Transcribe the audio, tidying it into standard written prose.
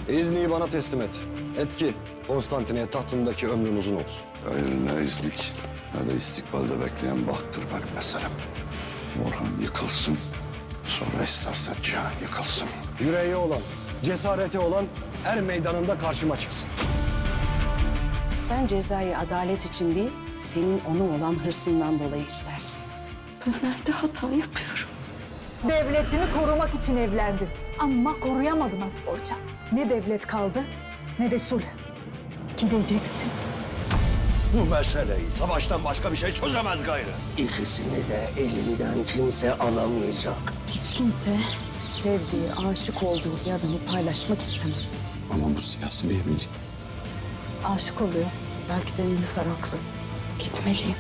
İzni'yi bana teslim et. Et ki Konstantiniye tahtındaki ömrün uzun olsun. Hayır ne izlik ne de istikbalde bekleyen bahttır benim meselem. Orhan yıkılsın. Sonra istersen cihan yıkılsın. Yüreği olan, cesareti olan er meydanında karşıma çıksın. Sen cezayı adalet için değil, senin ona olan hırsından dolayı istersin. Ben nerede hata yapıyorum? Devletini korumak için evlendin. Ama koruyamadın Asborçam. Ne devlet kaldı ne de sulh. Gideceksin. Bu meseleyi savaştan başka bir şey çözemez gayrı. İkisini de elinden kimse alamayacak. Hiç kimse sevdiği, aşık olduğu bir adamı paylaşmak istemez. Ama bu siyasi bir evlilik. Aşık oluyor. Belki de Nilüfer haklı. Gitmeliyim.